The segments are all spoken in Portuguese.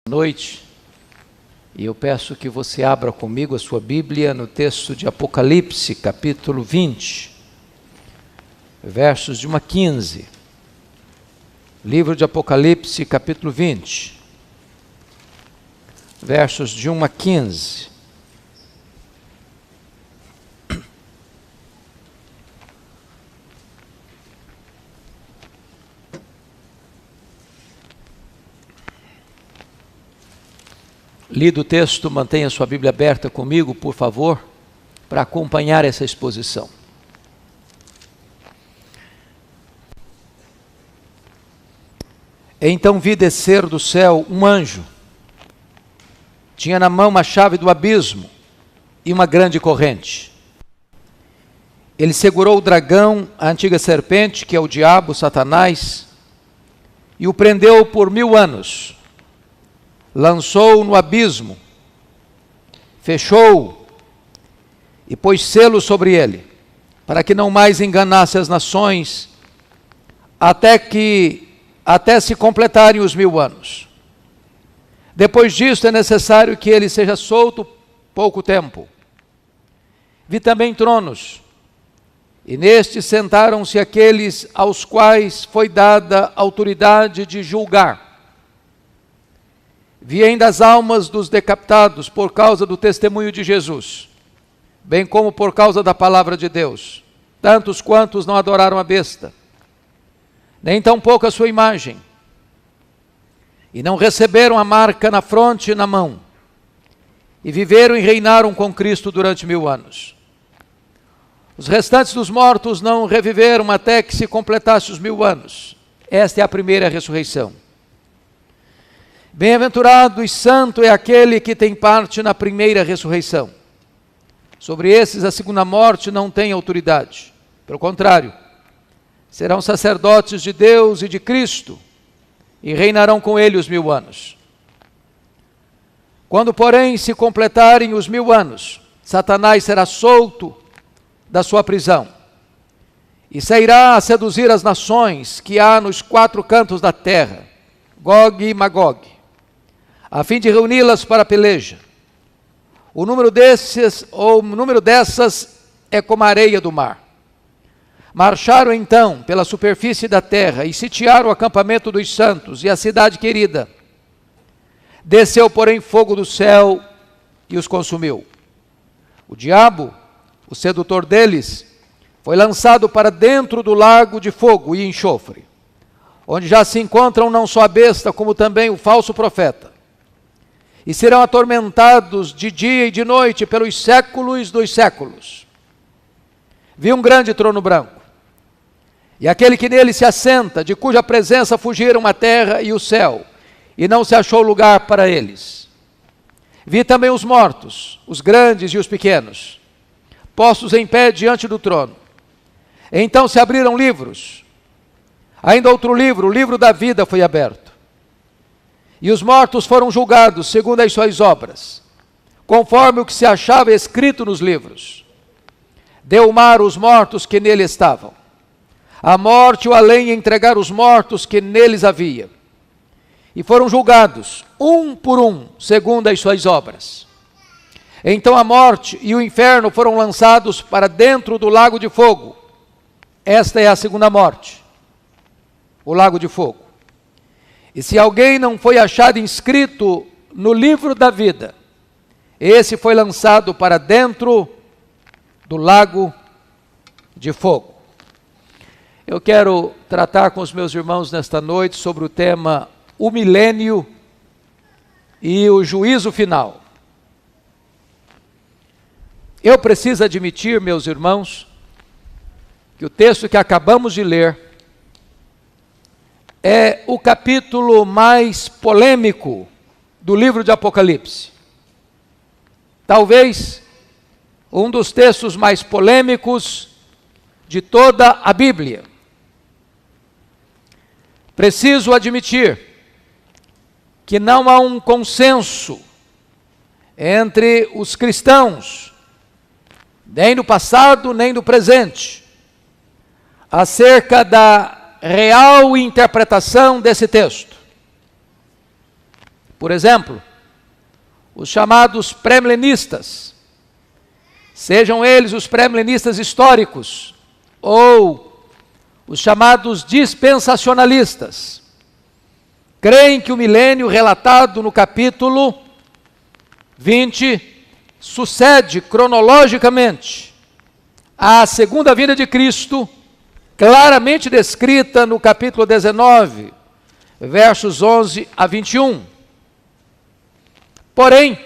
Noite, e eu peço que você abra comigo a sua Bíblia no texto de Apocalipse, capítulo 20, versos de 1 a 15. Livro de Apocalipse, capítulo 20, versos de 1 a 15. Lido o texto, mantenha sua Bíblia aberta comigo, por favor, para acompanhar essa exposição. Então vi descer do céu um anjo. Tinha na mão uma chave do abismo e uma grande corrente. Ele segurou o dragão, a antiga serpente, que é o diabo, Satanás, e o prendeu por 1000 anos. Lançou-o no abismo, fechou-o e pôs selo sobre ele, para que não mais enganasse as nações, até se completarem os 1000 anos. Depois disto é necessário que ele seja solto pouco tempo. Vi também tronos, e nestes sentaram-se aqueles aos quais foi dada autoridade de julgar. Vi ainda as almas dos decapitados por causa do testemunho de Jesus, bem como por causa da palavra de Deus, tantos quantos não adoraram a besta, nem tampouco a sua imagem, e não receberam a marca na fronte e na mão, e viveram e reinaram com Cristo durante 1000 anos. Os restantes dos mortos não reviveram até que se completasse os 1000 anos. Esta é a primeira ressurreição. Bem-aventurado e santo é aquele que tem parte na primeira ressurreição. Sobre esses a segunda morte não tem autoridade. Pelo contrário, serão sacerdotes de Deus e de Cristo e reinarão com ele os 1000 anos. Quando, porém, se completarem os 1000 anos, Satanás será solto da sua prisão e sairá a seduzir as nações que há nos 4 cantos da terra, Gog e Magog, a fim de reuni-las para a peleja. O número dessas é como a areia do mar. Marcharam então pela superfície da terra e sitiaram o acampamento dos santos e a cidade querida. Desceu, porém, fogo do céu e os consumiu. O diabo, o sedutor deles, foi lançado para dentro do lago de fogo e enxofre, onde já se encontram não só a besta, como também o falso profeta. E serão atormentados de dia e de noite pelos séculos dos séculos. Vi um grande trono branco, e aquele que nele se assenta, de cuja presença fugiram a terra e o céu, e não se achou lugar para eles. Vi também os mortos, os grandes e os pequenos, postos em pé diante do trono. Então se abriram livros. Ainda outro livro, o livro da vida, foi aberto. E os mortos foram julgados segundo as suas obras, conforme o que se achava escrito nos livros. Deu o mar os mortos que nele estavam. A morte e o além entregaram os mortos que neles havia. E foram julgados, um por um, segundo as suas obras. Então a morte e o inferno foram lançados para dentro do lago de fogo. Esta é a segunda morte, o lago de fogo. E se alguém não foi achado inscrito no livro da vida, esse foi lançado para dentro do lago de fogo. Eu quero tratar com os meus irmãos nesta noite sobre o tema o milênio e o juízo final. Eu preciso admitir, meus irmãos, que o texto que acabamos de ler é o capítulo mais polêmico do livro de Apocalipse. Talvez um dos textos mais polêmicos de toda a Bíblia. Preciso admitir que não há um consenso entre os cristãos, nem no passado, nem no presente, acerca da real interpretação desse texto. Por exemplo, os chamados pré-milenistas, sejam eles os pré-milenistas históricos ou os chamados dispensacionalistas, creem que o milênio relatado no capítulo 20 sucede cronologicamente à segunda vinda de Cristo, claramente descrita no capítulo 19, versos 11 a 21. Porém,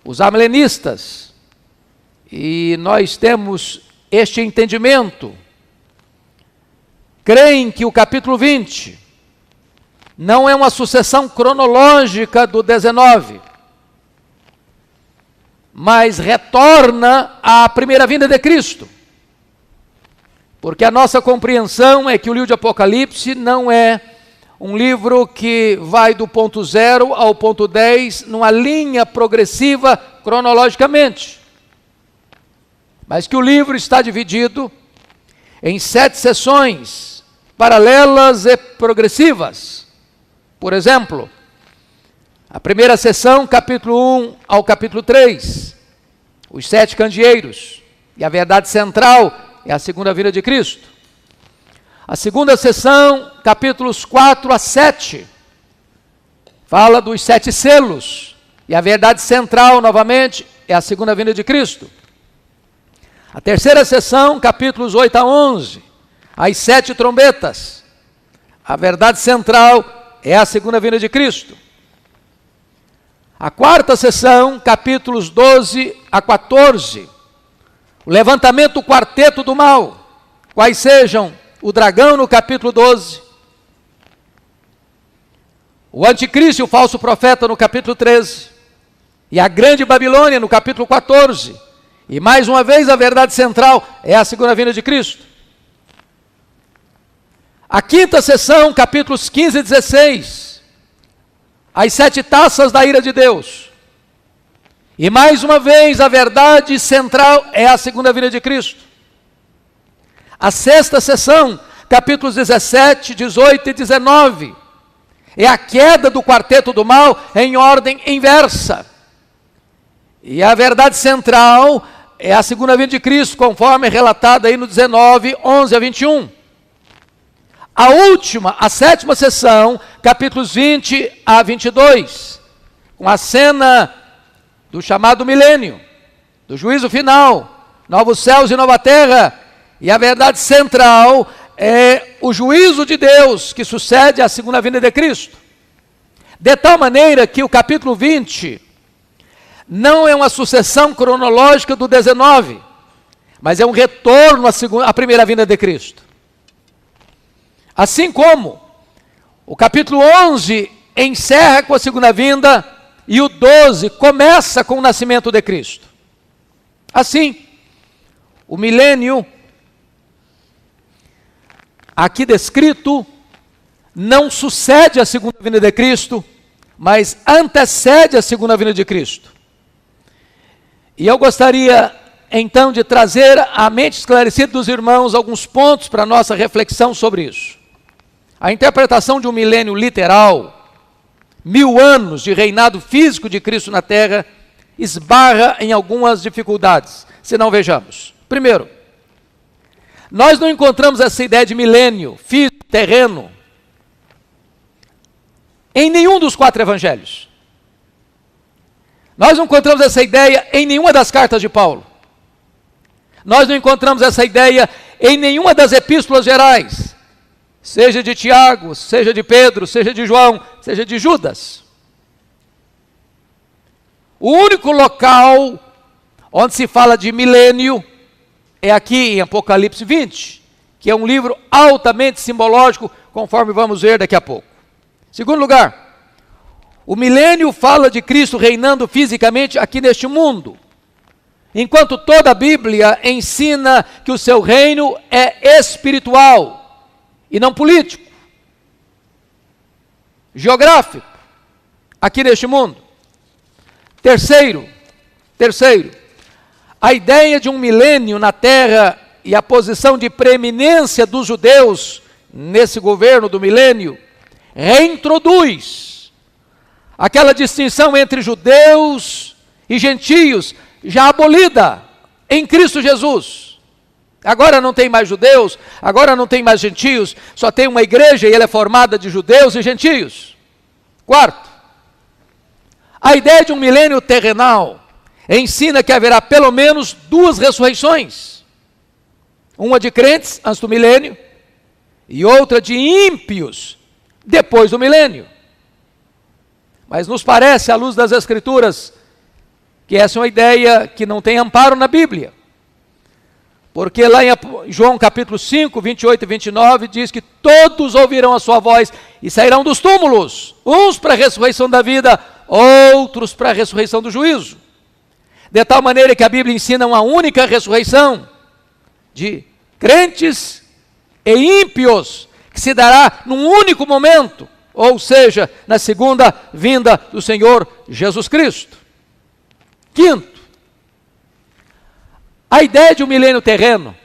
os amilenistas, e nós temos este entendimento, creem que o capítulo 20 não é uma sucessão cronológica do 19, mas retorna à primeira vinda de Cristo. Porque a nossa compreensão é que o livro de Apocalipse não é um livro que vai do ponto 0 ao ponto 10 numa linha progressiva cronologicamente, mas que o livro está dividido em 7 sessões paralelas e progressivas. Por exemplo, a primeira sessão, capítulo 1 ao capítulo 3, os 7 candeeiros, e a verdade central é a segunda vinda de Cristo. A segunda sessão, capítulos 4 a 7, fala dos 7 selos, e a verdade central, novamente, é a segunda vinda de Cristo. A terceira sessão, capítulos 8 a 11, as 7 trombetas, a verdade central é a segunda vinda de Cristo. A quarta sessão, capítulos 12 a 14, o levantamento do quarteto do mal, quais sejam o dragão no capítulo 12, o anticristo e o falso profeta no capítulo 13, e a grande Babilônia no capítulo 14, e mais uma vez a verdade central é a segunda vinda de Cristo. A quinta sessão, capítulos 15 e 16, as 7 taças da ira de Deus. E mais uma vez a verdade central é a segunda vinda de Cristo. A sexta sessão, capítulos 17, 18 e 19, é a queda do quarteto do mal em ordem inversa. E a verdade central é a segunda vinda de Cristo, conforme relatada aí no 19, 11 a 21. A última, a sétima sessão, capítulos 20 a 22, com a cena do chamado milênio, do juízo final, novos céus e nova terra, e a verdade central é o juízo de Deus que sucede à segunda vinda de Cristo. De tal maneira que o capítulo 20 não é uma sucessão cronológica do 19, mas é um retorno à primeira vinda de Cristo. Assim como o capítulo 11 encerra com a segunda vinda e o 12 começa com o nascimento de Cristo. Assim, o milênio aqui descrito não sucede à segunda vinda de Cristo, mas antecede a segunda vinda de Cristo. E eu gostaria então de trazer à mente esclarecida dos irmãos alguns pontos para a nossa reflexão sobre isso. A interpretação de um milênio literal, 1000 anos de reinado físico de Cristo na terra, esbarra em algumas dificuldades, se não vejamos. Primeiro, nós não encontramos essa ideia de milênio físico, terreno, em nenhum dos 4 evangelhos. Nós não encontramos essa ideia em nenhuma das cartas de Paulo. Nós não encontramos essa ideia em nenhuma das epístolas gerais, seja de Tiago, seja de Pedro, seja de João, seja de Judas. O único local onde se fala de milênio é aqui em Apocalipse 20, que é um livro altamente simbológico, conforme vamos ver daqui a pouco. Segundo lugar, o milênio fala de Cristo reinando fisicamente aqui neste mundo, enquanto toda a Bíblia ensina que o seu reino é espiritual e não político, geográfico, aqui neste mundo. Terceiro, a ideia de um milênio na terra e a posição de preeminência dos judeus nesse governo do milênio reintroduz aquela distinção entre judeus e gentios, já abolida em Cristo Jesus. Agora não tem mais judeus, agora não tem mais gentios, só tem uma igreja e ela é formada de judeus e gentios. Quarto, a ideia de um milênio terrenal ensina que haverá pelo menos 2 ressurreições. Uma de crentes antes do milênio e outra de ímpios depois do milênio. Mas nos parece, à luz das Escrituras, que essa é uma ideia que não tem amparo na Bíblia. Porque lá em João capítulo 5, 28 e 29, diz que todos ouvirão a sua voz e sairão dos túmulos, uns para a ressurreição da vida, outros para a ressurreição do juízo. De tal maneira que a Bíblia ensina uma única ressurreição de crentes e ímpios, que se dará num único momento, ou seja, na segunda vinda do Senhor Jesus Cristo. Quinto, a ideia de um milênio terreno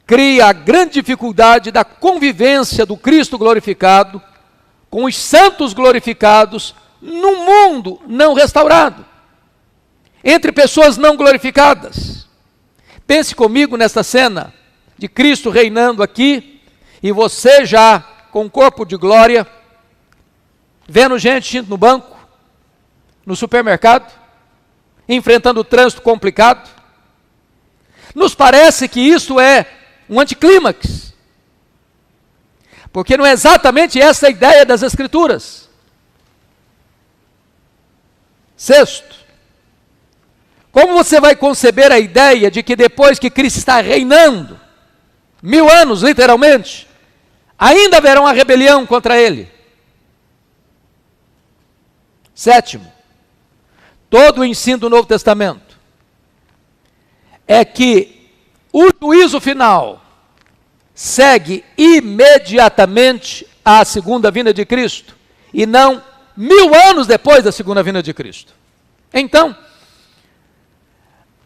cria a grande dificuldade da convivência do Cristo glorificado com os santos glorificados num mundo não restaurado, entre pessoas não glorificadas. Pense comigo nesta cena de Cristo reinando aqui e você já com corpo de glória, vendo gente indo no banco, no supermercado, enfrentando o trânsito complicado. Nos parece que isso é um anticlímax, porque não é exatamente essa a ideia das Escrituras. Sexto, como você vai conceber a ideia de que depois que Cristo está reinando, 1000 anos literalmente, ainda haverá uma rebelião contra ele? Sétimo, todo o ensino do Novo Testamento é que o juízo final segue imediatamente à segunda vinda de Cristo, e não 1000 anos depois da segunda vinda de Cristo. Então,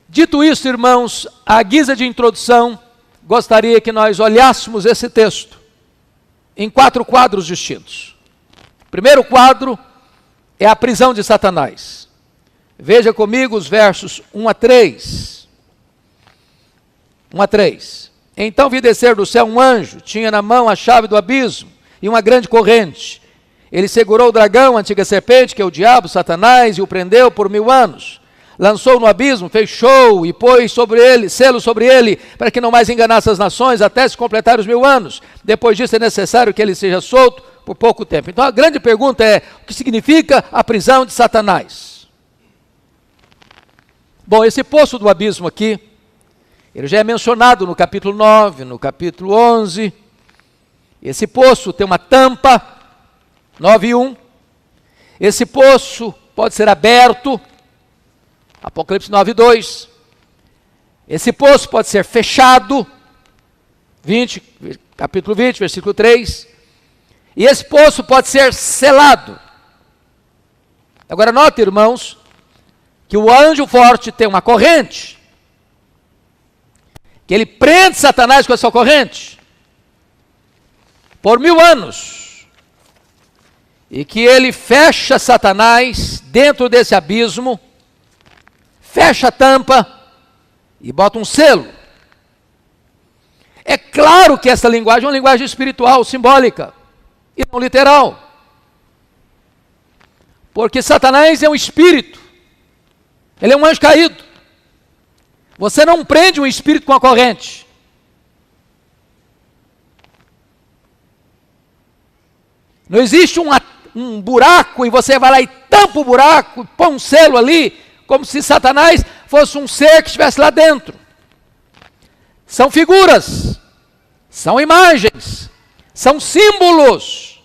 dito isso, irmãos, à guisa de introdução, gostaria que nós olhássemos esse texto em 4 quadros distintos. O primeiro quadro é a prisão de Satanás. Veja comigo os versos 1 a 3. 1 a 3. Então vi descer do céu um anjo, tinha na mão a chave do abismo e uma grande corrente. Ele segurou o dragão, a antiga serpente, que é o diabo, Satanás, e o prendeu por 1000 anos. Lançou no abismo, fechou e pôs sobre ele, selo sobre ele, para que não mais enganasse as nações, até se completar os 1000 anos. Depois disso é necessário que ele seja solto por pouco tempo. Então a grande pergunta é, o que significa a prisão de Satanás? Bom, esse poço do abismo aqui, ele já é mencionado no capítulo 9, no capítulo 11. Esse poço tem uma tampa, 9:1. Esse poço pode ser aberto, Apocalipse 9:2. Esse poço pode ser fechado, capítulo 20, versículo 3. E esse poço pode ser selado. Agora note, irmãos, que o anjo forte tem uma corrente, que ele prende Satanás com essa corrente por 1000 anos, e que ele fecha Satanás dentro desse abismo, fecha a tampa e bota um selo. É claro que essa linguagem é uma linguagem espiritual, simbólica, e não literal, porque Satanás é um espírito, ele é um anjo caído. Você não prende um espírito com a corrente. Não existe um buraco e você vai lá e tampa o buraco, põe um selo ali, como se Satanás fosse um ser que estivesse lá dentro. São figuras, são imagens, são símbolos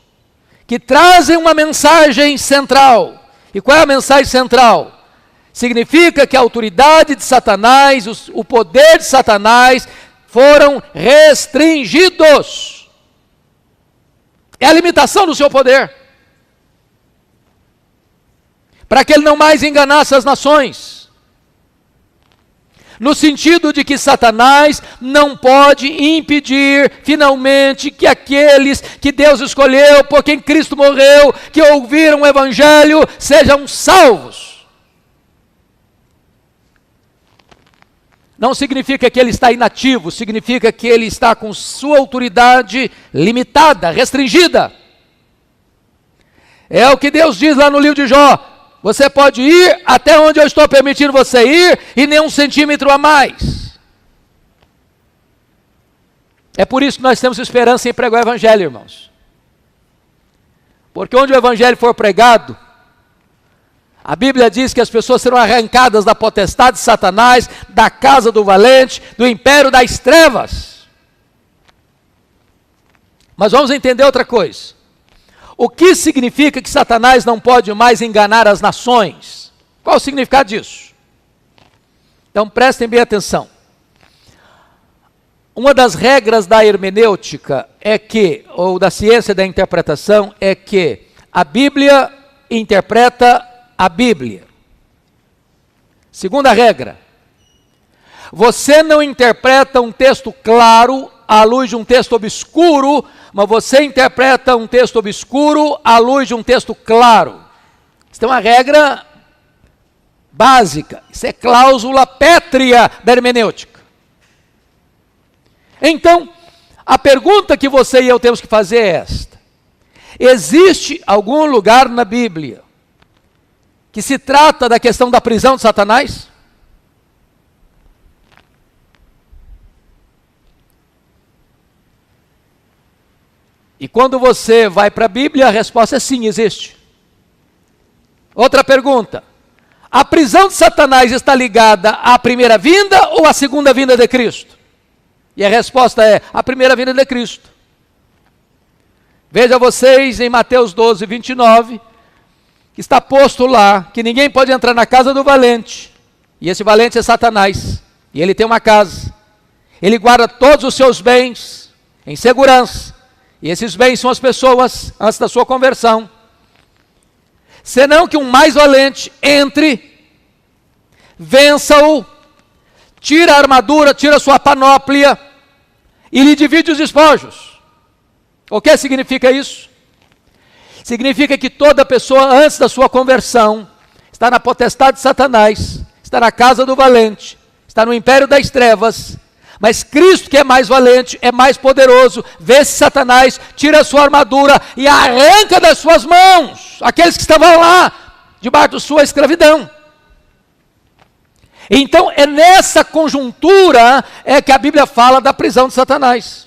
que trazem uma mensagem central. E qual é a mensagem central? Significa que a autoridade de Satanás, o poder de Satanás foram restringidos. É a limitação do seu poder, para que ele não mais enganasse as nações, No sentido de que Satanás não pode impedir, finalmente, que aqueles que Deus escolheu, por quem Cristo morreu, que ouviram o Evangelho, sejam salvos. Não significa que ele está inativo, significa que ele está com sua autoridade limitada, restringida. É o que Deus diz lá no livro de Jó. Você pode ir até onde eu estou permitindo você ir e nem 1 centímetro a mais. É por isso que nós temos esperança em pregar o Evangelho, irmãos. Porque onde o Evangelho for pregado, a Bíblia diz que as pessoas serão arrancadas da potestade de Satanás, da casa do valente, do império das trevas. Mas vamos entender outra coisa. O que significa que Satanás não pode mais enganar as nações? Qual o significado disso? Então prestem bem atenção. Uma das regras da hermenêutica é que, ou da ciência da interpretação, é que a Bíblia interpreta a Bíblia. Segunda regra, você não interpreta um texto claro à luz de um texto obscuro, mas você interpreta um texto obscuro à luz de um texto claro. Isso é uma regra básica, isso é cláusula pétrea da hermenêutica. Então, a pergunta que você e eu temos que fazer é esta: existe algum lugar na Bíblia que se trata da questão da prisão de Satanás? E quando você vai para a Bíblia, a resposta é sim, existe. Outra pergunta: a prisão de Satanás está ligada à primeira vinda ou à segunda vinda de Cristo? E a resposta é a primeira vinda de Cristo. Veja vocês em Mateus 12, 29, que está posto lá que ninguém pode entrar na casa do valente, e esse valente é Satanás, e ele tem uma casa, ele guarda todos os seus bens em segurança, e esses bens são as pessoas antes da sua conversão, senão que um mais valente entre, vença-o, tira a armadura, tira a sua panóplia, e lhe divide os despojos. O que significa isso? Significa que toda pessoa antes da sua conversão está na potestade de Satanás, está na casa do valente, está no império das trevas, mas Cristo, que é mais valente, é mais poderoso, vence Satanás, tira a sua armadura e arranca das suas mãos aqueles que estavam lá, debaixo de sua escravidão. Então é nessa conjuntura que a Bíblia fala da prisão de Satanás.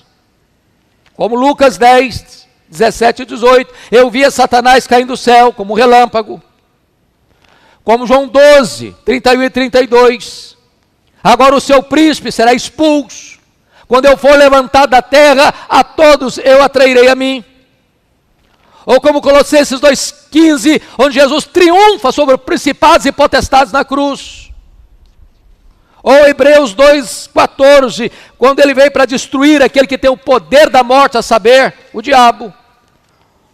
Como Lucas 10, 17 e 18, eu via Satanás caindo do céu como um relâmpago. Como João 12, 31 e 32. Agora o seu príncipe será expulso. Quando eu for levantado da terra, a todos eu atrairei a mim. Ou como Colossenses 2,15, onde Jesus triunfa sobre principados e potestades na cruz. Ou Hebreus 2,14, quando ele veio para destruir aquele que tem o poder da morte, a saber, o diabo.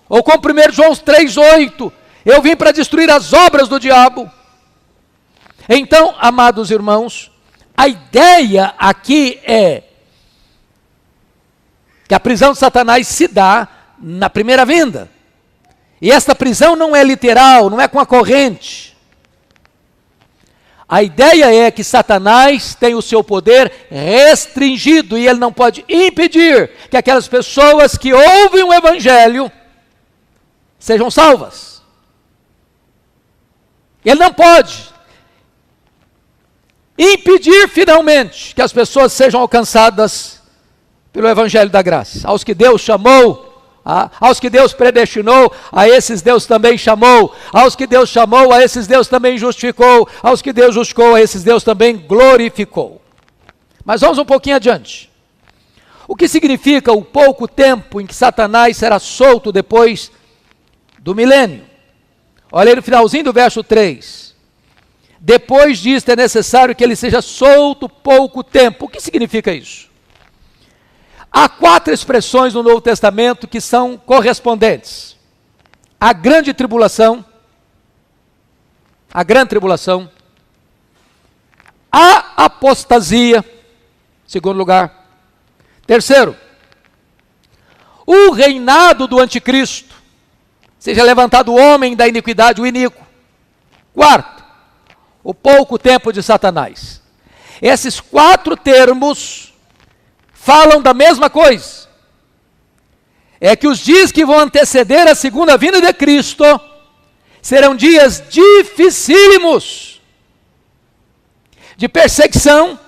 Ou como 1 João 3,8, eu vim para destruir as obras do diabo. Então, amados irmãos, a ideia aqui é que a prisão de Satanás se dá na primeira vinda. E esta prisão não é literal, não é com a corrente. A ideia é que Satanás tem o seu poder restringido e ele não pode impedir que aquelas pessoas que ouvem o Evangelho sejam salvas. Ele não pode impedir finalmente que as pessoas sejam alcançadas pelo Evangelho da graça. Aos que Deus chamou, aos que Deus predestinou, a esses Deus também chamou. Aos que Deus chamou, a esses Deus também justificou. Aos que Deus justificou, a esses Deus também glorificou. Mas vamos um pouquinho adiante. O que significa o pouco tempo em que Satanás será solto depois do milênio? Olha aí no finalzinho do verso 3. Depois disto é necessário que ele seja solto pouco tempo. O que significa isso? Há 4 expressões no Novo Testamento que são correspondentes. A grande tribulação, a apostasia, segundo lugar. Terceiro, o reinado do anticristo, seja levantado o homem da iniquidade, o iníquo. Quarto, o pouco tempo de Satanás. Esses 4 termos falam da mesma coisa. É que os dias que vão anteceder a segunda vinda de Cristo serão dias dificílimos, de perseguição,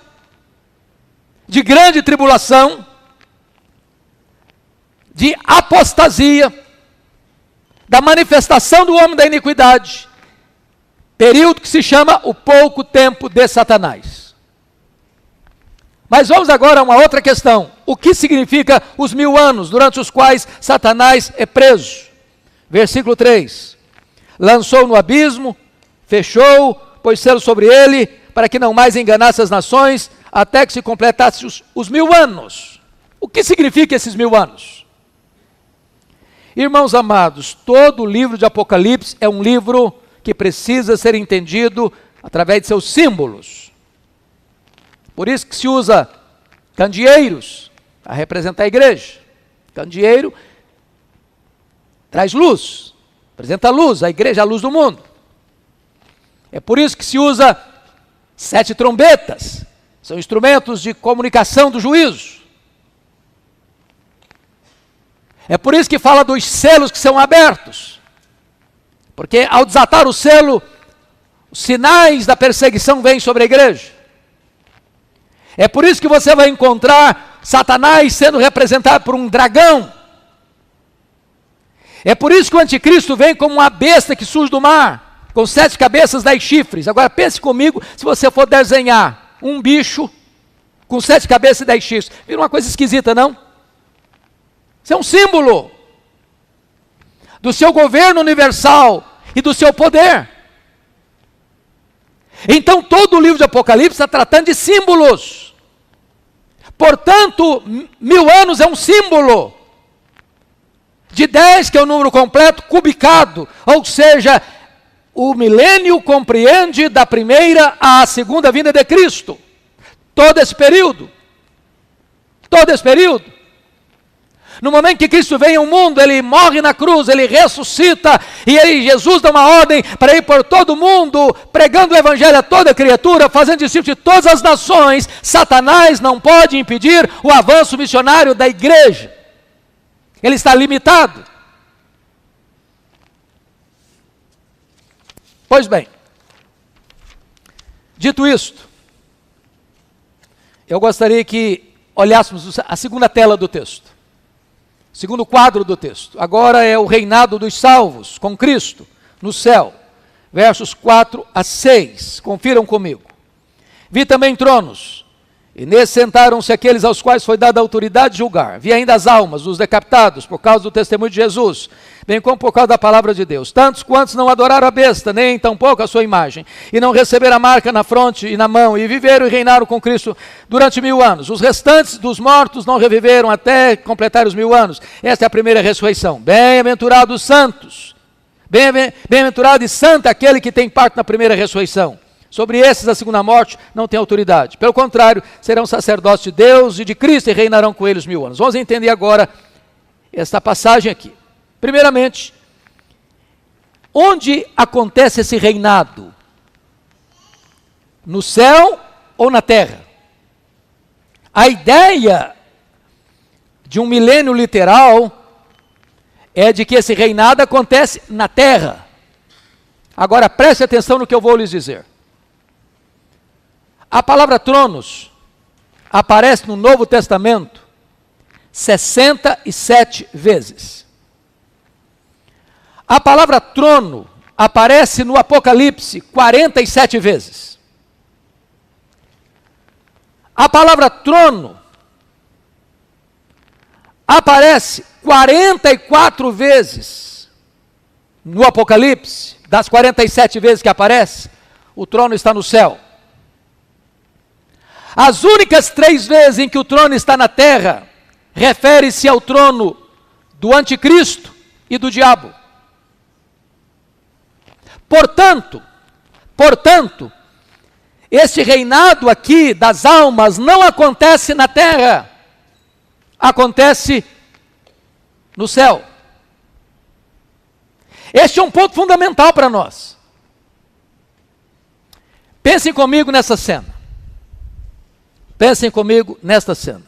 de grande tribulação, de apostasia, da manifestação do homem da iniquidade, período que se chama o pouco tempo de Satanás. Mas vamos agora a uma outra questão. O que significa os 1000 anos, durante os quais Satanás é preso? Versículo 3. Lançou no abismo, fechou, pôs selo sobre ele, para que não mais enganasse as nações, até que se completasse os 1000 anos. O que significa esses 1000 anos? Irmãos amados, todo o livro de Apocalipse é um livro que precisa ser entendido através de seus símbolos. Por isso que se usa candeeiros para representar a igreja. Candeeiro traz luz, apresenta luz, a igreja é a luz do mundo. É por isso que se usa 7 trombetas, são instrumentos de comunicação do juízo. É por isso que fala dos selos que são abertos. Porque ao desatar o selo, os sinais da perseguição vêm sobre a igreja. É por isso que você vai encontrar Satanás sendo representado por um dragão. É por isso que o anticristo vem como uma besta que surge do mar, com 7 cabeças, 10 chifres. Agora pense comigo, se você for desenhar um bicho com 7 cabeças e 10 chifres. Vira uma coisa esquisita, não? Isso é um símbolo do seu governo universal e do seu poder. Então todo o livro de Apocalipse está tratando de símbolos. Portanto, 1000 anos é um símbolo. De 10, que é o número completo, cubicado. Ou seja, o milênio compreende da primeira à segunda vinda de Cristo. Todo esse período. Todo esse período. No momento que Cristo vem ao mundo, ele morre na cruz, ele ressuscita, e aí Jesus dá uma ordem para ir por todo mundo, pregando o evangelho a toda criatura, fazendo discípulos de todas as nações. Satanás não pode impedir o avanço missionário da igreja. Ele está limitado. Pois bem, dito isto, eu gostaria que olhássemos a segunda tela do texto. Segundo quadro do texto. Agora é o reinado dos salvos com Cristo no céu. Versos 4 a 6. Confiram comigo. Vi também tronos, e nesses sentaram-se aqueles aos quais foi dada a autoridade de julgar. Vi ainda as almas dos decapitados por causa do testemunho de Jesus, bem como por causa da palavra de Deus. Tantos quantos não adoraram a besta, nem tampouco a sua imagem, e não receberam a marca na fronte e na mão, e viveram e reinaram com Cristo durante 1000 anos. Os restantes dos mortos não reviveram até completar os 1000 anos. Esta é a primeira ressurreição. Bem-aventurado os santos, bem-aventurado e santo aquele que tem parte na primeira ressurreição. Sobre esses a segunda morte não tem autoridade. Pelo contrário, serão sacerdotes de Deus e de Cristo e reinarão com eles 1000 anos. Vamos entender agora esta passagem aqui. Primeiramente, onde acontece esse reinado? No céu ou na terra? A ideia de um milênio literal é de que esse reinado acontece na terra. Agora preste atenção no que eu vou lhes dizer. A palavra tronos aparece no Novo Testamento 67 vezes. A palavra trono aparece no Apocalipse 47 vezes. A palavra trono aparece 44 vezes no Apocalipse. Das 47 vezes que aparece, o trono está no céu. As únicas 3 vezes em que o trono está na terra, refere-se ao trono do anticristo e do diabo. Portanto, Este reinado aqui das almas não acontece na terra, acontece no céu. Este é um ponto fundamental para nós. Pensem comigo nessa cena. Pensem comigo nesta cena.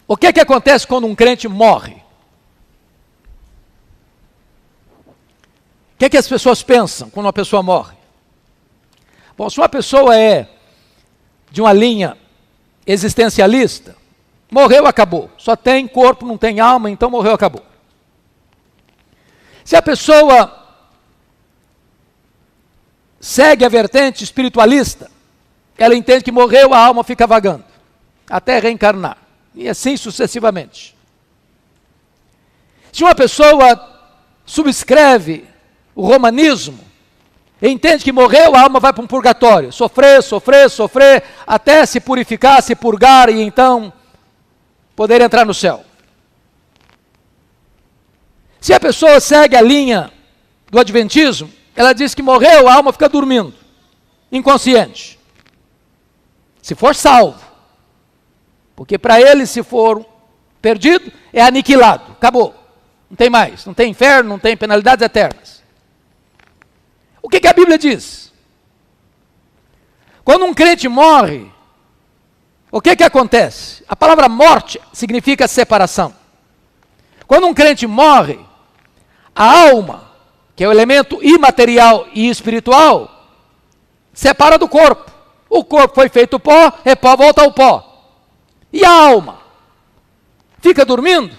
O que acontece quando um crente morre? O que as pessoas pensam quando uma pessoa morre? Bom, se uma pessoa é de uma linha existencialista, morreu, acabou. Só tem corpo, não tem alma, então morreu, acabou. Se a pessoa segue a vertente espiritualista, ela entende que morreu, a alma fica vagando, até reencarnar, e assim sucessivamente. Se uma pessoa subscreve o romanismo, entende que morreu, a alma vai para um purgatório, sofrer, até se purificar, se purgar, e então poder entrar no céu. Se a pessoa segue a linha do adventismo, ela diz que morreu, a alma fica dormindo, inconsciente. Se for salvo. Porque para ele, se for perdido, é aniquilado, acabou. Não tem mais, não tem inferno, não tem penalidades eternas. O que a Bíblia diz? Quando um crente morre, o que acontece? A palavra morte significa separação. Quando um crente morre, a alma, que é o elemento imaterial e espiritual, separa do corpo. O corpo foi feito pó, é pó, volta ao pó. E a alma? Fica dormindo?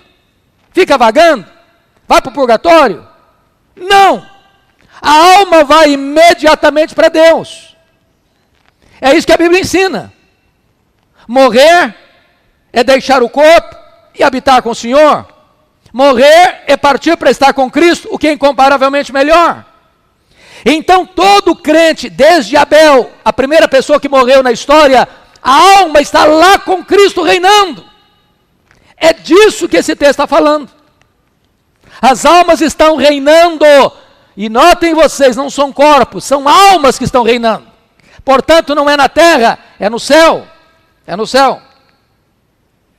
Fica vagando? Vai para o purgatório? Não! A alma vai imediatamente para Deus. É isso que a Bíblia ensina. Morrer é deixar o corpo e habitar com o Senhor. Morrer é partir para estar com Cristo, o que é incomparavelmente melhor. Então todo crente, desde Abel, a primeira pessoa que morreu na história, a alma está lá com Cristo reinando. É disso que esse texto está falando. As almas estão reinando. E notem vocês, não são corpos, são almas que estão reinando. Portanto, não é na terra, é no céu. É no céu.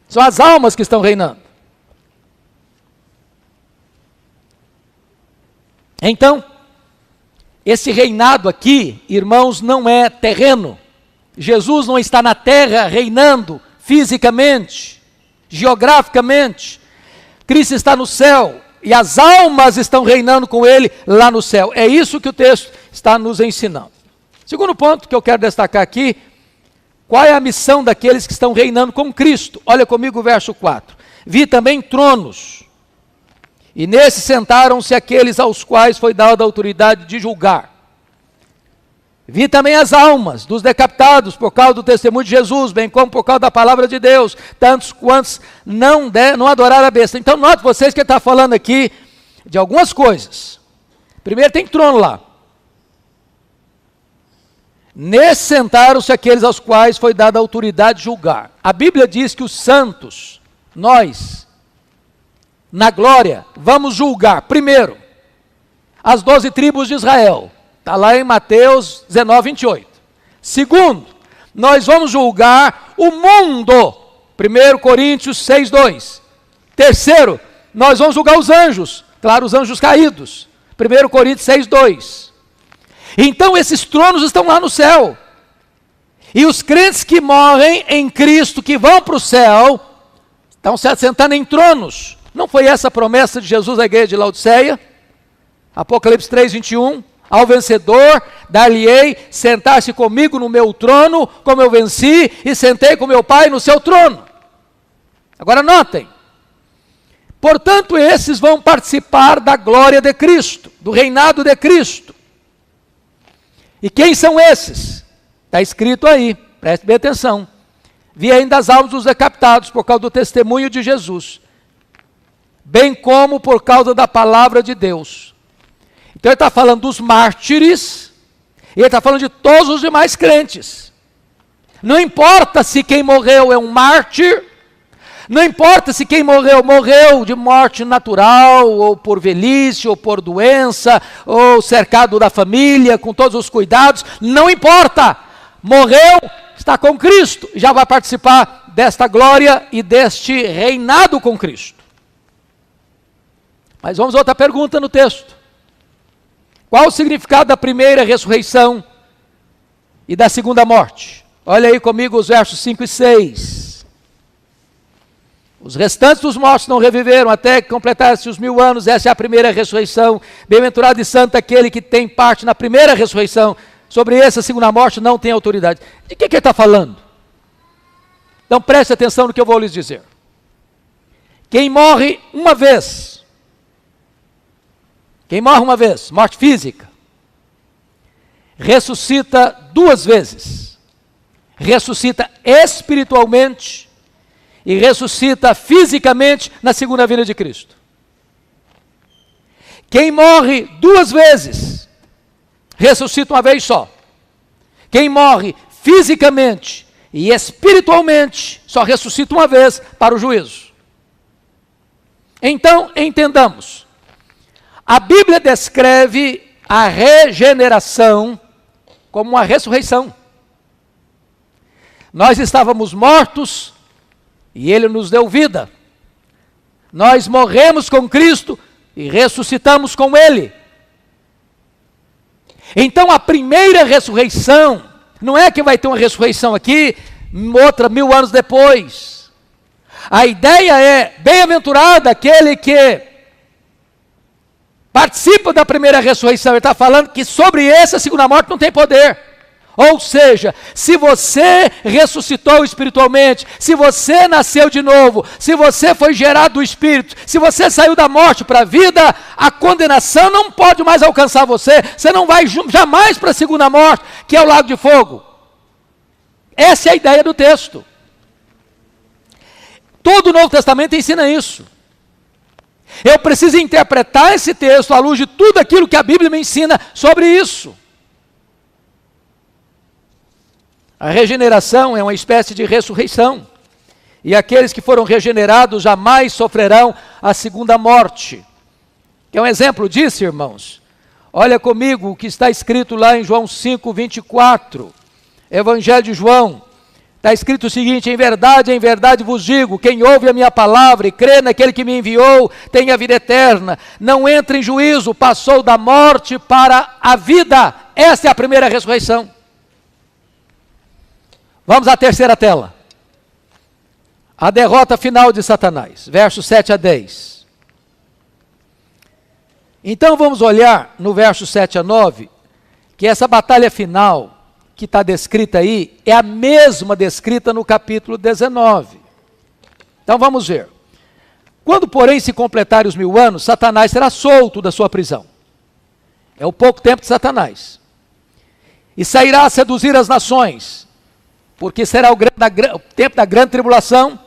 São as almas que estão reinando. Então, esse reinado aqui, irmãos, não é terreno. Jesus não está na terra reinando fisicamente, geograficamente. Cristo está no céu. E as almas estão reinando com ele lá no céu. É isso que o texto está nos ensinando. Segundo ponto que eu quero destacar aqui, qual é a missão daqueles que estão reinando com Cristo? Olha comigo o verso 4. Vi também tronos, e nesses sentaram-se aqueles aos quais foi dada a autoridade de julgar. Vi também as almas dos decapitados por causa do testemunho de Jesus, bem como por causa da palavra de Deus, tantos quantos não adoraram a besta. Então note vocês que ele está falando aqui de algumas coisas. Primeiro tem trono lá. Nesse sentaram-se aqueles aos quais foi dada a autoridade de julgar. A Bíblia diz que os santos, nós, na glória, vamos julgar, primeiro, as 12 tribos de Israel. Está lá em Mateus 19, 28. Segundo, nós vamos julgar o mundo. 1 Coríntios 6, 2. Terceiro, nós vamos julgar os anjos. Claro, os anjos caídos. 1 Coríntios 6, 2. Então esses tronos estão lá no céu. E os crentes que morrem em Cristo, que vão para o céu, estão se assentando em tronos. Não foi essa a promessa de Jesus à igreja de Laodiceia? Apocalipse 3, 21. Ao vencedor, dar-lhe-ei sentar-se comigo no meu trono, como eu venci, e sentei com meu Pai no seu trono. Agora notem. Portanto, esses vão participar da glória de Cristo, do reinado de Cristo. E quem são esses? Está escrito aí, preste bem atenção. Vi ainda as almas dos decapitados por causa do testemunho de Jesus, bem como por causa da palavra de Deus. Então ele está falando dos mártires, e ele está falando de todos os demais crentes. Não importa se quem morreu é um mártir, Não importa se quem morreu, morreu de morte natural, ou por velhice, ou por doença, ou cercado da família, com todos os cuidados, não importa. Morreu, está com Cristo, já vai participar desta glória e deste reinado com Cristo. Mas vamos a outra pergunta no texto. Qual o significado da primeira ressurreição e da segunda morte? Olha aí comigo os versos 5 e 6. Os restantes dos mortos não reviveram até que completasse os 1000 anos. Essa é a primeira ressurreição. Bem-aventurado e santo aquele que tem parte na primeira ressurreição. Sobre essa segunda morte não tem autoridade. De que ele está falando? Então preste atenção no que eu vou lhes dizer. Quem morre uma vez, morte física, ressuscita 2 vezes. Ressuscita espiritualmente e ressuscita fisicamente na segunda vinda de Cristo. Quem morre 2 vezes, ressuscita uma vez só. Quem morre fisicamente e espiritualmente, só ressuscita uma vez para o juízo. Então, entendamos. A Bíblia descreve a regeneração como uma ressurreição. Nós estávamos mortos e Ele nos deu vida. Nós morremos com Cristo e ressuscitamos com Ele. Então a primeira ressurreição, não é que vai ter uma ressurreição aqui, outra 1000 anos depois. A ideia é, bem-aventurado aquele que participa da primeira ressurreição. Ele está falando que sobre essa segunda morte não tem poder. Ou seja, se você ressuscitou espiritualmente, se você nasceu de novo, se você foi gerado do Espírito, se você saiu da morte para a vida, a condenação não pode mais alcançar você. Você não vai jamais para a segunda morte, que é o lago de fogo. Essa é a ideia do texto. Todo o Novo Testamento ensina isso. Eu preciso interpretar esse texto à luz de tudo aquilo que a Bíblia me ensina sobre isso. A regeneração é uma espécie de ressurreição. E aqueles que foram regenerados jamais sofrerão a segunda morte. Que é um exemplo disso, irmãos. Olha comigo o que está escrito lá em João 5, 24. Evangelho de João. Está escrito o seguinte: em verdade vos digo, quem ouve a minha palavra e crê naquele que me enviou, tem a vida eterna. Não entra em juízo, passou da morte para a vida. Essa é a primeira ressurreição. Vamos à terceira tela. A derrota final de Satanás, versos 7 a 10. Então vamos olhar no verso 7 a 9, que essa batalha final que está descrita aí, é a mesma descrita no capítulo 19. Então vamos ver. Quando, porém, se completarem os 1000 anos, Satanás será solto da sua prisão. É o pouco tempo de Satanás. E sairá a seduzir as nações, porque será o tempo da grande tribulação,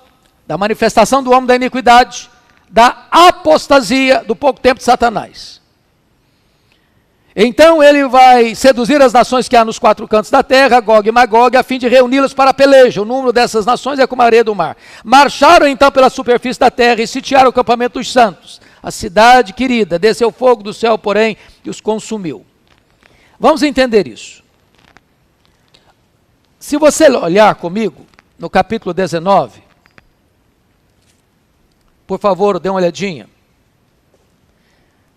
da manifestação do homem da iniquidade, da apostasia, do pouco tempo de Satanás. Então ele vai seduzir as nações que há nos 4 cantos da terra, Gog e Magog, a fim de reuni-las para a peleja. O número dessas nações é como a areia do mar. Marcharam então pela superfície da terra e sitiaram o acampamento dos santos. A cidade querida, desceu fogo do céu, porém, e os consumiu. Vamos entender isso. Se você olhar comigo no capítulo 19, por favor, dê uma olhadinha.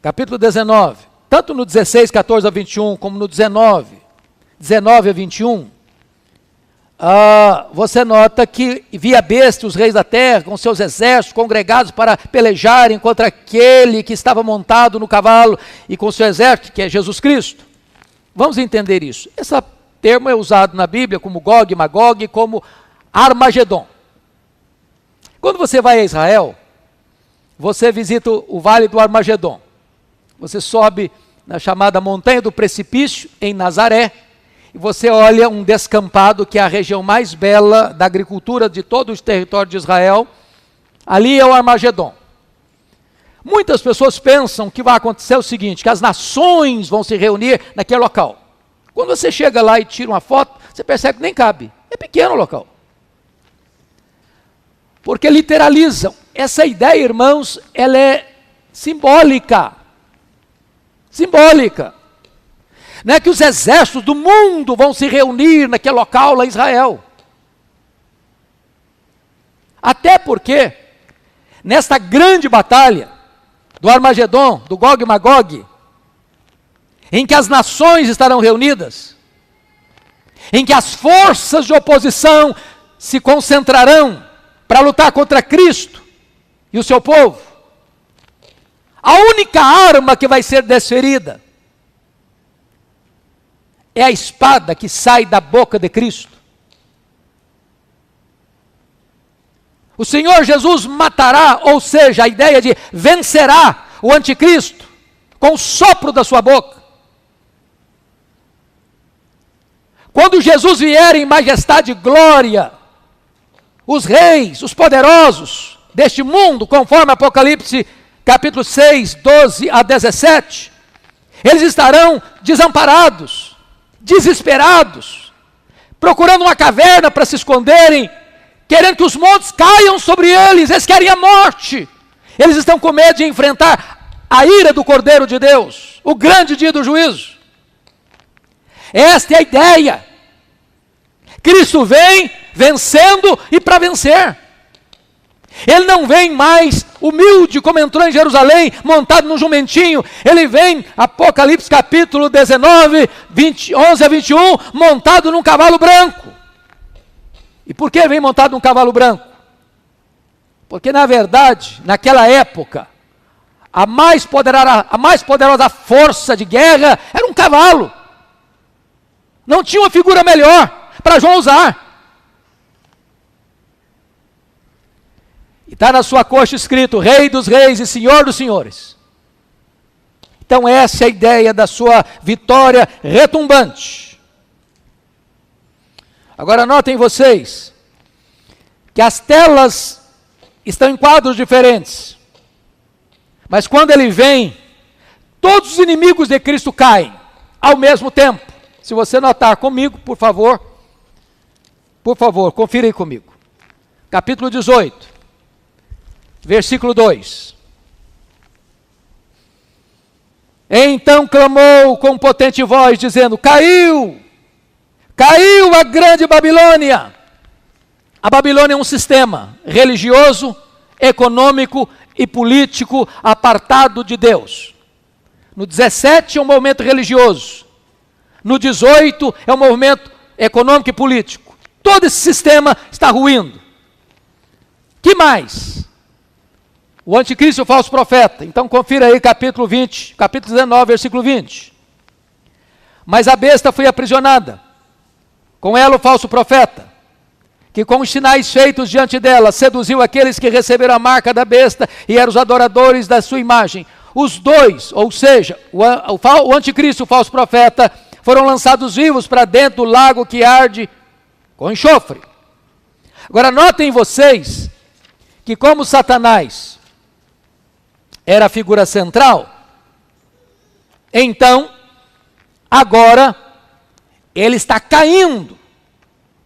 Capítulo 19, tanto no 16, 14 a 21, como no 19 a 21, você nota que via besta os reis da terra, com seus exércitos congregados para pelejarem contra aquele que estava montado no cavalo e com seu exército, que é Jesus Cristo. Vamos entender isso. Esse termo é usado na Bíblia como Gog e Magog, como Armagedon. Quando você vai a Israel, você visita o Vale do Armagedon. Você sobe na chamada Montanha do Precipício, em Nazaré, e você olha um descampado, que é a região mais bela da agricultura de todo o território de Israel. Ali é o Armagedon. Muitas pessoas pensam que vai acontecer o seguinte, que as nações vão se reunir naquele local. Quando você chega lá e tira uma foto, você percebe que nem cabe. É pequeno o local. porque literalizam. Essa ideia, irmãos, ela é simbólica. Simbólica. Não é que os exércitos do mundo vão se reunir naquele local lá em Israel. Até porque, nesta grande batalha do Armagedon, do Gog e Magog, em que as nações estarão reunidas, em que as forças de oposição se concentrarão para lutar contra Cristo e o seu povo, a única arma que vai ser desferida é a espada que sai da boca de Cristo. O Senhor Jesus matará, ou seja, a ideia de vencerá o anticristo com o sopro da sua boca. Quando Jesus vier em majestade e glória, os reis, os poderosos deste mundo, conforme Apocalipse capítulo 6, 12 a 17, eles estarão desamparados, desesperados, procurando uma caverna para se esconderem, querendo que os montes caiam sobre eles. Eles querem a morte. Eles estão com medo de enfrentar a ira do Cordeiro de Deus, o grande dia do juízo. Esta é a ideia. Cristo vem vencendo e para vencer. Ele não vem mais humilde como entrou em Jerusalém, montado num jumentinho. Ele vem, Apocalipse capítulo 19, 11 a 21, montado num cavalo branco. E por que ele vem montado num cavalo branco? Porque na verdade, naquela época, a mais poderosa força de guerra era um cavalo. Não tinha uma figura melhor para João usar. E está na sua coxa escrito, Rei dos Reis e Senhor dos Senhores. Então essa é a ideia da sua vitória retumbante. Agora notem vocês, que as telas estão em quadros diferentes. Mas quando ele vem, todos os inimigos de Cristo caem ao mesmo tempo. Se você notar comigo, por favor, confira aí comigo. Capítulo 18, versículo 2. Então clamou com potente voz, dizendo, caiu a grande Babilônia. A Babilônia é um sistema religioso, econômico e político apartado de Deus. No 17 é um movimento religioso. No 18 é um movimento econômico e político. Todo esse sistema está ruindo. Que mais? O anticristo e o falso profeta. Então confira aí capítulo 20, capítulo 19, versículo 20. Mas a besta foi aprisionada, com ela o falso profeta, que com os sinais feitos diante dela, seduziu aqueles que receberam a marca da besta e eram os adoradores da sua imagem. Os dois, ou seja, o anticristo e o falso profeta, foram lançados vivos para dentro do lago que arde com enxofre. Agora notem vocês, que como Satanás era a figura central, então, agora, ele está caindo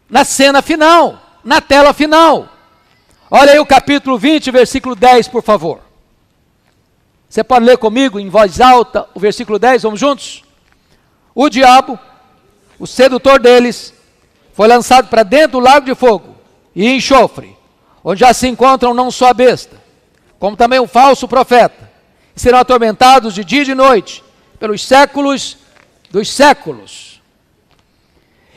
na cena final, na tela final. Olha aí o capítulo 20, versículo 10, por favor. Você pode ler comigo em voz alta o versículo 10, vamos juntos? O diabo, o sedutor deles, foi lançado para dentro do lago de fogo e enxofre, onde já se encontram não só a besta, como também o falso profeta, e serão atormentados de dia e de noite, pelos séculos dos séculos.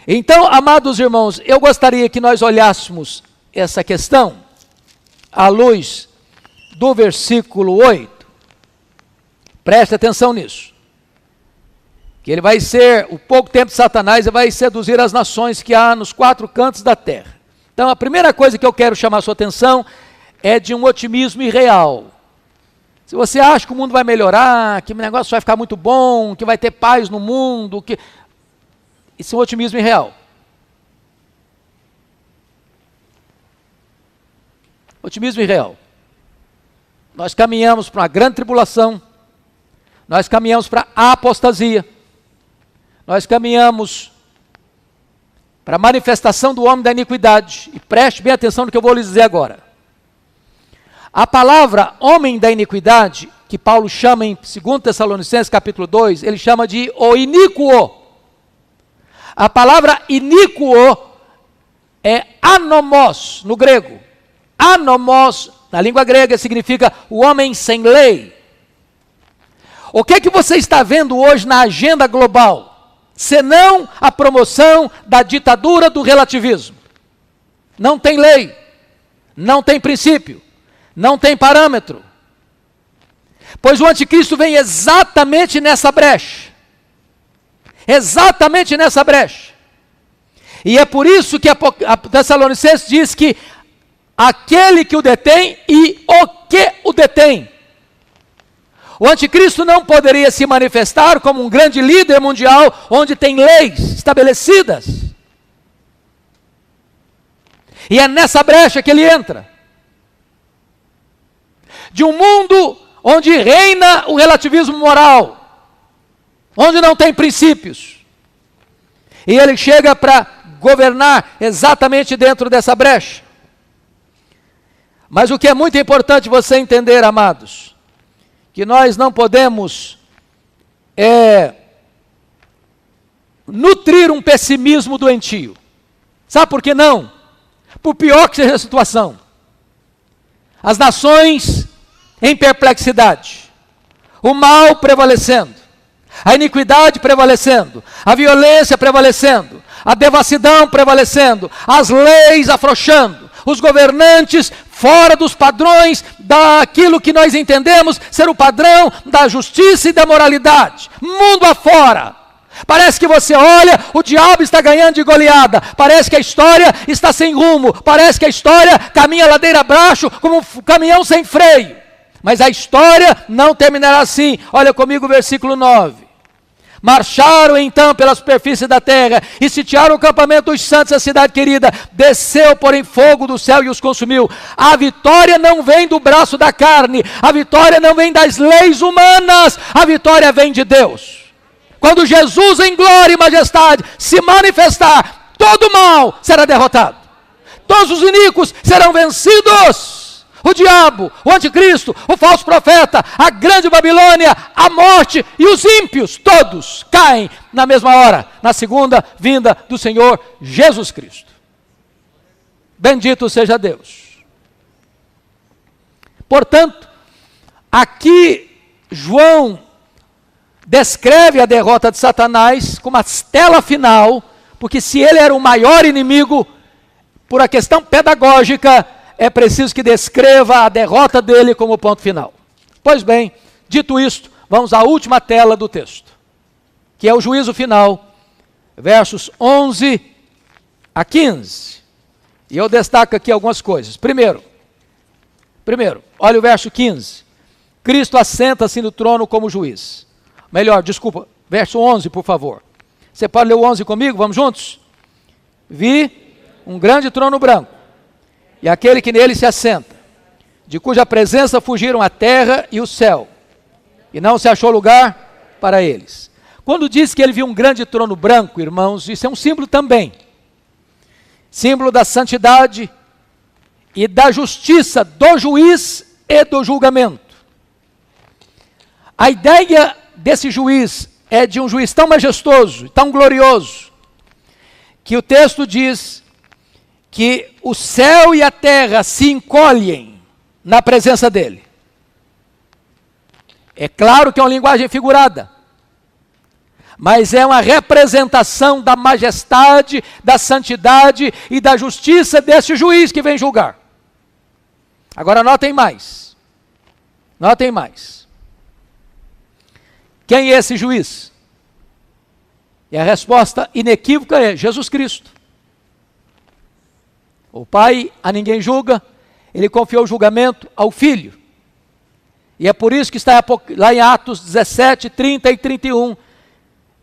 Então, amados irmãos, eu gostaria que nós olhássemos essa questão à luz do versículo 8. Preste atenção nisso. Que ele vai ser, o pouco tempo de Satanás, ele vai seduzir as nações que há nos quatro cantos da terra. Então, a primeira coisa que eu quero chamar a sua atenção é de um otimismo irreal. Se você acha que o mundo vai melhorar, que o negócio vai ficar muito bom, que vai ter paz no mundo, isso é um otimismo irreal. Otimismo irreal. Nós caminhamos para uma grande tribulação, nós caminhamos para a apostasia, nós caminhamos para a manifestação do homem da iniquidade. E preste bem atenção no que eu vou lhes dizer agora. A palavra homem da iniquidade, que Paulo chama em 2 Tessalonicenses capítulo 2, ele chama de o iníquo. A palavra iníquo é anomos no grego. Anomos, na língua grega, significa o homem sem lei. O que é que você está vendo hoje na agenda global? Senão a promoção da ditadura do relativismo. Não tem lei, não tem princípio, não tem parâmetro. Pois o anticristo vem exatamente nessa brecha. Exatamente nessa brecha. E é por isso que a Tessalonicenses diz que aquele que o detém e o que o detém. O anticristo não poderia se manifestar como um grande líder mundial onde tem leis estabelecidas. E é nessa brecha que ele entra. De um mundo onde reina o relativismo moral, onde não tem princípios. E ele chega para governar exatamente dentro dessa brecha. Mas o que é muito importante você entender, amados, que nós não podemos nutrir um pessimismo doentio. Sabe por que não? Por pior que seja a situação. As nações em perplexidade, o mal prevalecendo, a iniquidade prevalecendo, a violência prevalecendo, a devassidão prevalecendo, as leis afrouxando, os governantes fora dos padrões daquilo que nós entendemos ser o padrão da justiça e da moralidade, mundo afora. Parece que você olha, o diabo está ganhando de goleada, parece que a história está sem rumo, parece que a história caminha ladeira abaixo como um caminhão sem freio. Mas a história não terminará assim. Olha comigo o versículo 9. Marcharam então pela superfície da terra e sitiaram o campamento dos santos, a cidade querida. Desceu, porém, fogo do céu e os consumiu. A vitória não vem do braço da carne, a vitória não vem das leis humanas, a vitória vem de Deus. Quando Jesus em glória e majestade se manifestar, todo mal será derrotado. Todos os iníquos serão vencidos. O diabo, o anticristo, o falso profeta, a grande Babilônia, a morte e os ímpios, todos caem na mesma hora, na segunda vinda do Senhor Jesus Cristo. Bendito seja Deus. Portanto, aqui João descreve a derrota de Satanás como a tela final, porque se ele era o maior inimigo, por a questão pedagógica, é preciso que descreva a derrota dele como ponto final. Pois bem, dito isto, vamos à última tela do texto, que é o juízo final, versos 11 a 15. E eu destaco aqui algumas coisas. Primeiro, olha o verso 15. Cristo assenta-se no trono como juiz. Verso 11, por favor. Você pode ler o 11 comigo? Vamos juntos? Vi um grande trono branco, e aquele que nele se assenta, de cuja presença fugiram a terra e o céu, e não se achou lugar para eles. Quando diz que ele viu um grande trono branco, irmãos, isso é um símbolo também. Símbolo da santidade e da justiça do juiz e do julgamento. A ideia desse juiz é de um juiz tão majestoso, tão glorioso, que o texto diz que o céu e a terra se encolhem na presença dele. É claro que é uma linguagem figurada, mas é uma representação da majestade, da santidade e da justiça desse juiz que vem julgar. Agora notem mais. Notem mais. Quem é esse juiz? E a resposta inequívoca é Jesus Cristo. O Pai a ninguém julga, ele confiou o julgamento ao Filho. E é por isso que está lá em Atos 17, 30 e 31,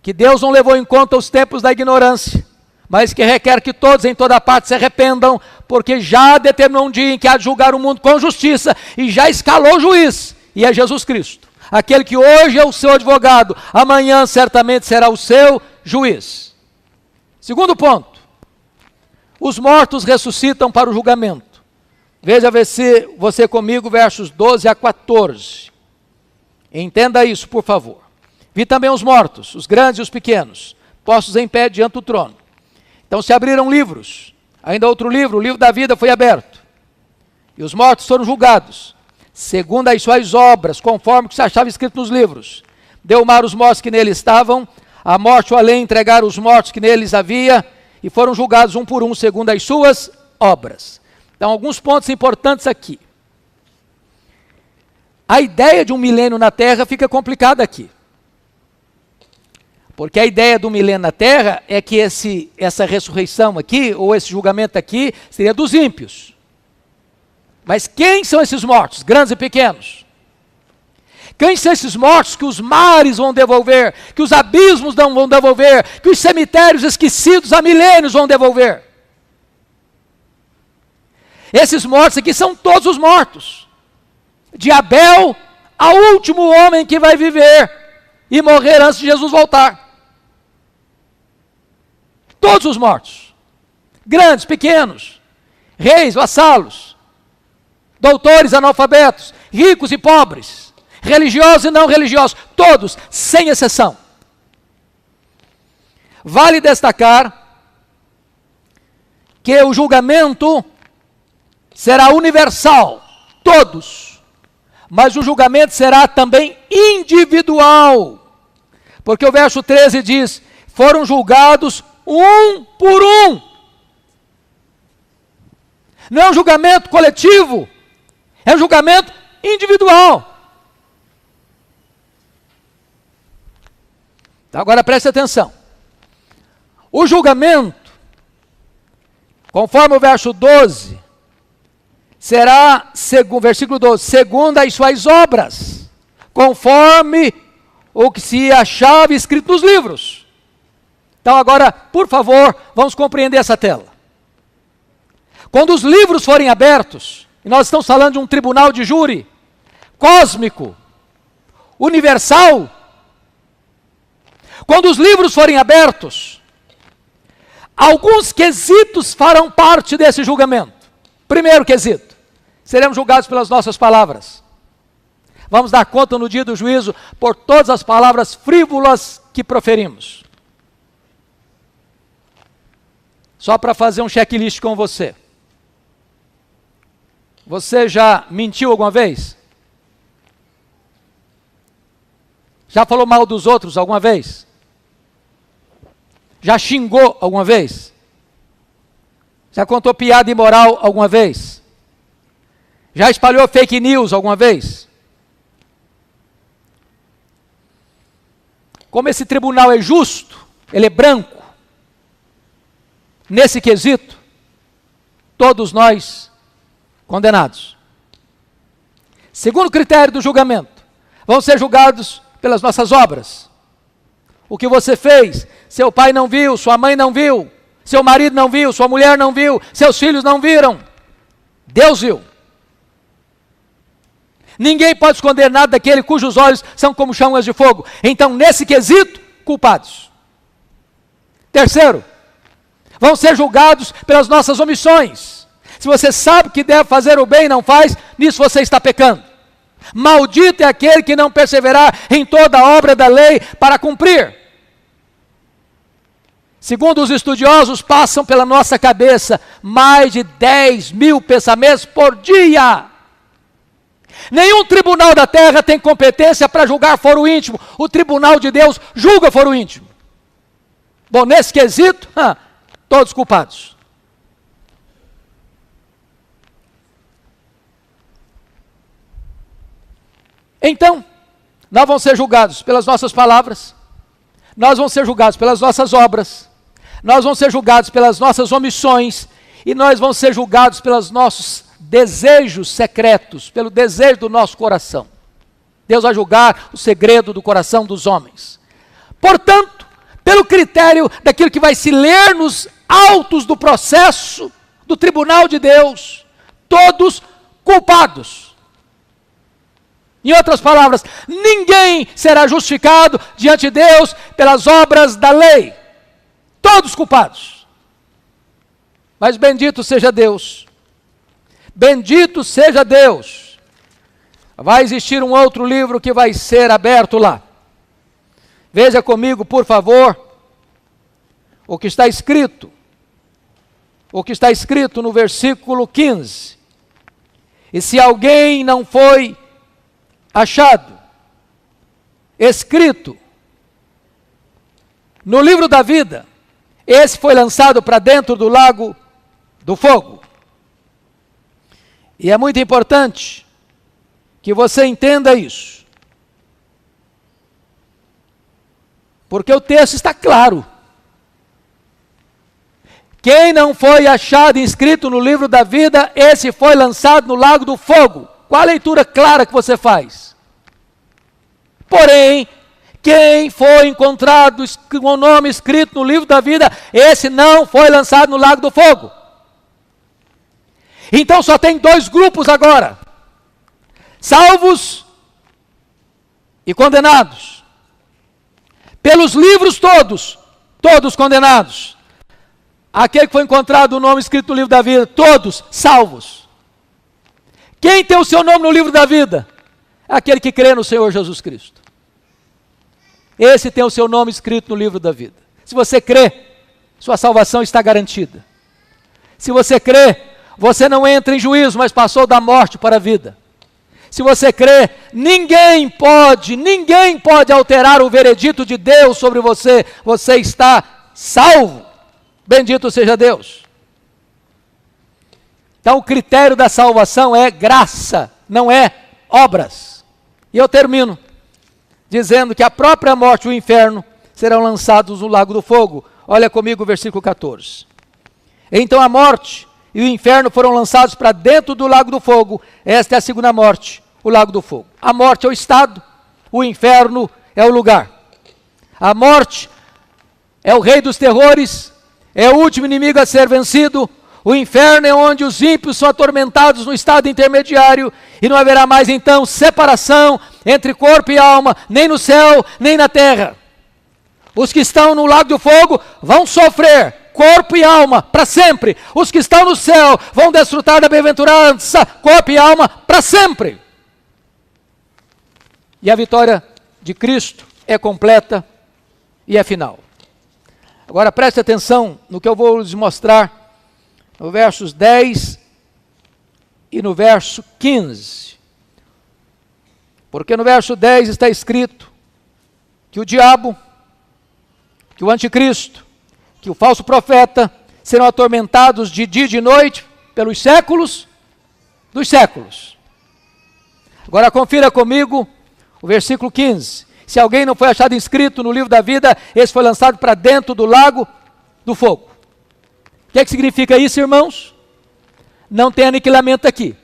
que Deus não levou em conta os tempos da ignorância, mas que requer que todos em toda parte se arrependam, porque já determinou um dia em que há de julgar o mundo com justiça, e já escalou o juiz, e é Jesus Cristo. Aquele que hoje é o seu advogado, amanhã certamente será o seu juiz. Segundo ponto. Os mortos ressuscitam para o julgamento. Veja você comigo, versos 12 a 14. Entenda isso, por favor. Vi também os mortos, os grandes e os pequenos, postos em pé diante do trono. Então se abriram livros. Ainda outro livro, o livro da vida, foi aberto. E os mortos foram julgados, segundo as suas obras, conforme o que se achava escrito nos livros. Deu o mar os mortos que nele estavam, a morte e o além entregaram os mortos que neles havia, e foram julgados um por um, segundo as suas obras. Então, alguns pontos importantes aqui. A ideia de um milênio na Terra fica complicada aqui. Porque a ideia do milênio na Terra é que essa ressurreição aqui, ou esse julgamento aqui, seria dos ímpios. Mas quem são esses mortos, grandes e pequenos? Quem são esses mortos que os mares vão devolver, que os abismos vão devolver, que os cemitérios esquecidos há milênios vão devolver? Esses mortos aqui são todos os mortos. De Abel ao último homem que vai viver e morrer antes de Jesus voltar. Todos os mortos. Grandes, pequenos, reis, vassalos, doutores, analfabetos, ricos e pobres, religiosos e não religiosos, todos, sem exceção. Vale destacar que o julgamento será universal, todos, mas o julgamento será também individual, porque o verso 13 diz, foram julgados um por um. Não é um julgamento coletivo, é um julgamento individual. Então, agora preste atenção. O julgamento, conforme o verso 12, será, versículo 12, segundo as suas obras, conforme o que se achava escrito nos livros. Então agora, por favor, vamos compreender essa tela. Quando os livros forem abertos, e nós estamos falando de um tribunal de júri, cósmico, universal, quando os livros forem abertos, alguns quesitos farão parte desse julgamento. Primeiro quesito, seremos julgados pelas nossas palavras. Vamos dar conta no dia do juízo por todas as palavras frívolas que proferimos. Só para fazer um checklist com você. Você já mentiu alguma vez? Já falou mal dos outros alguma vez? Já xingou alguma vez? Já contou piada imoral alguma vez? Já espalhou fake news alguma vez? Como esse tribunal é justo, ele é branco, nesse quesito, todos nós condenados. Segundo critério do julgamento, vão ser julgados pelas nossas obras. O que você fez, seu pai não viu, sua mãe não viu, seu marido não viu, sua mulher não viu, seus filhos não viram. Deus viu. Ninguém pode esconder nada daquele cujos olhos são como chamas de fogo. Então, nesse quesito, culpados. Terceiro, vão ser julgados pelas nossas omissões. Se você sabe que deve fazer o bem e não faz, nisso você está pecando. Maldito é aquele que não perseverar em toda a obra da lei para cumprir. Segundo os estudiosos, passam pela nossa cabeça mais de 10.000 pensamentos por dia. Nenhum tribunal da terra tem competência para julgar foro íntimo. O tribunal de Deus julga foro íntimo. Bom, nesse quesito, todos culpados. Então, nós vamos ser julgados pelas nossas palavras, nós vamos ser julgados pelas nossas obras, nós vamos ser julgados pelas nossas omissões e nós vamos ser julgados pelos nossos desejos secretos, pelo desejo do nosso coração. Deus vai julgar o segredo do coração dos homens. Portanto, pelo critério daquilo que vai se ler nos autos do processo do tribunal de Deus, todos culpados. Em outras palavras, ninguém será justificado diante de Deus pelas obras da lei. Todos culpados. Mas bendito seja Deus, Bendito seja Deus. Vai existir um outro livro que vai ser aberto lá. Veja comigo, por favor, o que está escrito. O que está escrito no versículo 15. E se alguém não foi achado, escrito no livro da vida, esse foi lançado para dentro do lago do fogo. E é muito importante que você entenda isso. Porque o texto está claro. Quem não foi achado inscrito no livro da vida, esse foi lançado no lago do fogo. Qual a leitura clara que você faz? Porém, quem foi encontrado com o nome escrito no livro da vida, esse não foi lançado no lago do fogo. Então só tem dois grupos agora: salvos e condenados. Pelos livros todos, todos condenados. Aquele que foi encontrado o nome escrito no livro da vida, todos salvos. Quem tem o seu nome no livro da vida? Aquele que crê no Senhor Jesus Cristo. Esse tem o seu nome escrito no livro da vida. Se você crê, sua salvação está garantida. Se você crê, você não entra em juízo, mas passou da morte para a vida. Se você crê, ninguém pode alterar o veredito de Deus sobre você. Você está salvo. Bendito seja Deus. Então o critério da salvação é graça, não é obras. E eu termino dizendo que a própria morte e o inferno serão lançados no lago do fogo. Olha comigo o versículo 14. Então a morte e o inferno foram lançados para dentro do lago do fogo. Esta é a segunda morte, o lago do fogo. A morte é o estado, o inferno é o lugar. A morte é o rei dos terrores, é o último inimigo a ser vencido. O inferno é onde os ímpios são atormentados no estado intermediário, e não haverá mais então separação entre corpo e alma, nem no céu, nem na terra. Os que estão no lago do fogo vão sofrer, corpo e alma, para sempre. Os que estão no céu vão desfrutar da bem-aventurança, corpo e alma, para sempre. E a vitória de Cristo é completa e é final. Agora preste atenção no que eu vou lhes mostrar no versos 10 e no verso 15. Porque no verso 10 está escrito que o diabo, que o anticristo, que o falso profeta serão atormentados de dia e de noite pelos séculos dos séculos. Agora confira comigo o versículo 15. Se alguém não foi achado inscrito no livro da vida, esse foi lançado para dentro do lago do fogo. O que é que significa isso, irmãos? Não tem aniquilamento aqui.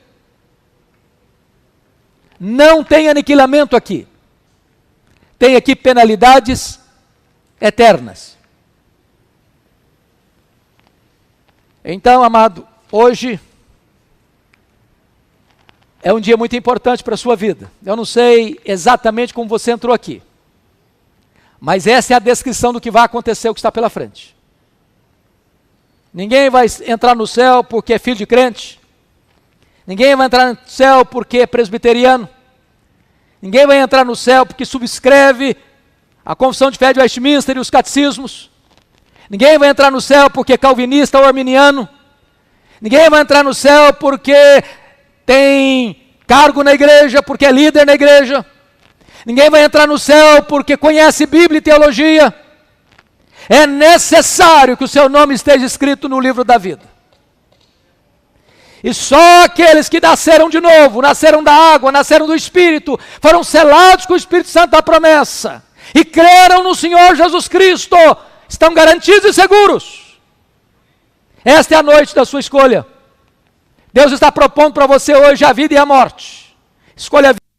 Não tem aniquilamento aqui. Tem aqui penalidades eternas. Então, amado, hoje é um dia muito importante para a sua vida. Eu não sei exatamente como você entrou aqui, mas essa é a descrição do que vai acontecer, o que está pela frente. Ninguém vai entrar no céu porque é filho de crente. Ninguém vai entrar no céu porque é presbiteriano. Ninguém vai entrar no céu porque subscreve a Confissão de Fé de Westminster e os catecismos. Ninguém vai entrar no céu porque é calvinista ou arminiano. Ninguém vai entrar no céu porque tem cargo na igreja, porque é líder na igreja. Ninguém vai entrar no céu porque conhece Bíblia e teologia. É necessário que o seu nome esteja escrito no livro da vida. E só aqueles que nasceram de novo, nasceram da água, nasceram do Espírito, foram selados com o Espírito Santo da promessa, e creram no Senhor Jesus Cristo, estão garantidos e seguros. Esta é a noite da sua escolha. Deus está propondo para você hoje a vida e a morte. Escolha a vida.